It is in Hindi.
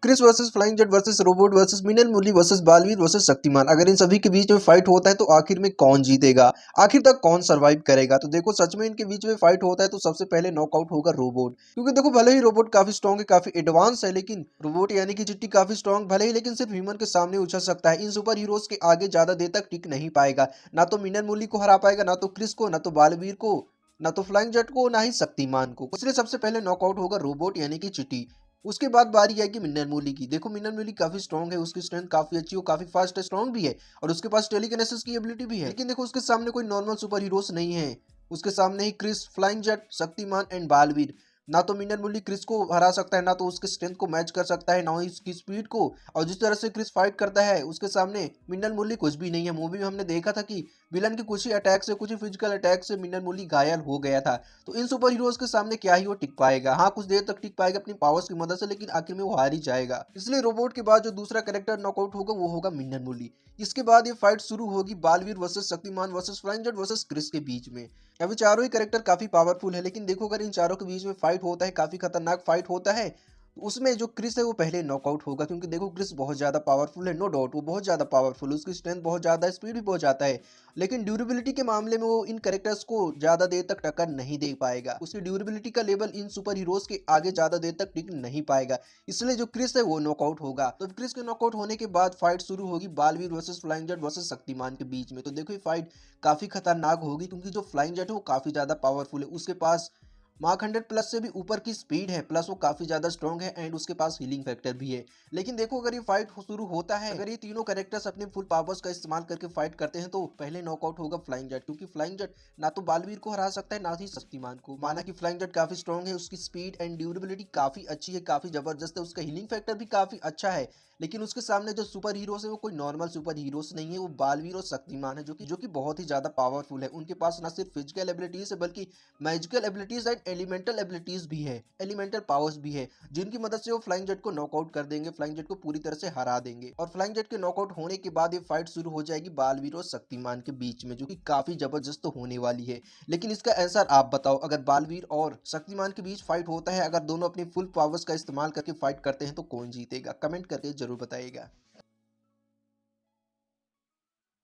Chris versus flying jet versus robot versus Minnal Murali versus Baalveer versus Shaktimaan. अगर इन सभी के बीच में फाइट होता है तो आखिर में कौन जीतेगा, आखिर तक कौन सरवाइव करेगा। तो देखो सच में इनके बीच में फाइट होता है तो सबसे पहले नॉकआउट होगा रोबोट, क्योंकि देखो भले ही रोबोट काफी स्ट्रॉन्ग है, काफी एडवांस है, लेकिन रोबोट यानी कि चिट्टी काफी स्ट्रॉन्ग भले ही, लेकिन सिर्फ ह्यूमन के सामने उछल सकता है। इन सुपर हीरोज के आगे ज्यादा देर तक टिक नहीं पाएगा। ना तो मिनल मुरली को हरा पाएगा, ना तो क्रिस को, ना तो बालवीर को, ना तो फ्लाइंग जेट को, ना ही शक्तिमान को। इसलिए सबसे पहले नॉकआउट होगा रोबोट यानी कि चिट्टी। उसके बाद बारी आएगी मिनल मूली की। देखो मिनल मूली काफी स्ट्रॉन्ग है, उसकी स्ट्रेंथ काफी अच्छी है, काफी फास्ट है, स्ट्रॉन्ग भी है, और उसके पास टेलीकिनेसिस की एबिलिटी भी है। लेकिन देखो उसके सामने कोई नॉर्मल सुपर हीरोज नहीं है। उसके सामने ही Krrish, flying jet, Shaktimaan and Baalveer. ना तो मिनल मूली क्रिस को हरा सकता है, ना तो उसके स्ट्रेंथ को मैच कर सकता है, ना ही उसकी स्पीड को। और जिस तरह से क्रिस फाइट करता है उसके सामने मिनल मूली कुछ भी नहीं है। मूवी में हमने देखा था कि विलन के कुछ ही अटैक से, कुछ ही फिजिकल अटैक से मिनल मूली घायल हो गया था। तो इन सुपर हीरोज के सामने क्या ही वो टिक पाएगा। हाँ कुछ देर तक टिक पाएगा अपनी पावर्स की मदद से, लेकिन आखिर में वो हार ही जाएगा। इसलिए रोबोट के बाद जो दूसरा कैरेक्टर नॉकआउट होगा वो होगा मिनल मूली। इसके बाद ये फाइट शुरू होगी Baalveer versus Shaktimaan versus flying jet versus Krrish के बीच में। अभी चारों ही कैरेक्टर काफी पावरफुल है, लेकिन देखो अगर इन चारों के बीच में फाइट होता है, काफी खतरनाक फाइट होता है, तो उसमें जो क्रिस है वो पहले नॉकआउट होगा। क्योंकि देखो क्रिस बहुत ज्यादा पावरफुल है, नो डाउट वो बहुत ज्यादा पावरफुल है, उसकी स्ट्रेंथ बहुत ज्यादा है, स्पीड भी बहुत ज्यादा है, लेकिन ड्यूरेबिलिटी के मामले में वो इन कैरेक्टर्स को ज्यादा देर तक टक्कर नहीं दे पाएगा। उसकी ड्यूरेबिलिटी का लेवल इन सुपर हीरोज के आगे ज्यादा देर तक टिक नहीं पाएगा। इसलिए जो क्रिस है वो नॉकआउट होगा। तो क्रिस के नॉकआउट होने के बाद फाइट शुरू होगी Baalveer versus flying jet versus Shaktimaan के बीच में। तो देखो ये फाइट काफी खतरनाक होगी, क्योंकि जो फ्लाइंग जेट है वो काफी ज्यादा पावरफुल है, उसके पास मार्क 100 प्लस से भी ऊपर की स्पीड है, प्लस वो काफी ज्यादा स्ट्रॉन्ग है एंड उसके पास हीलिंग फैक्टर भी है। लेकिन देखो अगर ये फाइट शुरू होता है, अगर ये तीनों कैरेक्टर्स अपने फुल पावर्स का इस्तेमाल करके फाइट करते हैं, तो पहले नॉकआउट होगा फ्लाइंग जेट। क्योंकि फ्लाइंग जेट ना तो बालवीर को हरा सकता है, ना ही शक्तिमान को। माना कि फ्लाइंग जेट काफी स्ट्रॉन्ग है, उसकी स्पीड एंड ड्यूरेबिलिटी काफी अच्छी है, काफी जबरदस्त है, उसका हीलिंग फैक्टर भी काफी अच्छा है, लेकिन उसके सामने जो सुपर हीरोज है वो कोई नॉर्मल सुपर हीरोज नहीं है, वो बालवीर और शक्तिमान है, जो कि बहुत ही ज्यादा पावरफुल है। उनके पास ना सिर्फ फिजिकल एबिलिटीज है, बल्कि magical abilities and elemental abilities भी है, एलिमेंटल पावर्स भी है, जिनकी मदद से वो फ्लाइंग जेट को नॉकआउट कर देंगे, फ्लाइंग जेट को पूरी तरह से हरा देंगे। और फ्लाइंग जेट के नॉकआउट होने के बाद ये फाइट शुरू हो जाएगी बालवीर और शक्तिमान के बीच में, जो कि काफी जबरदस्त होने वाली है। लेकिन इसका आंसर आप बताओ, अगर बालवीर और शक्तिमान के बीच फाइट होता है, अगर दोनों अपनी फुल पावर्स का इस्तेमाल करके फाइट करते हैं, तो कौन जीतेगा? कमेंट करके जरूर बताइएगा।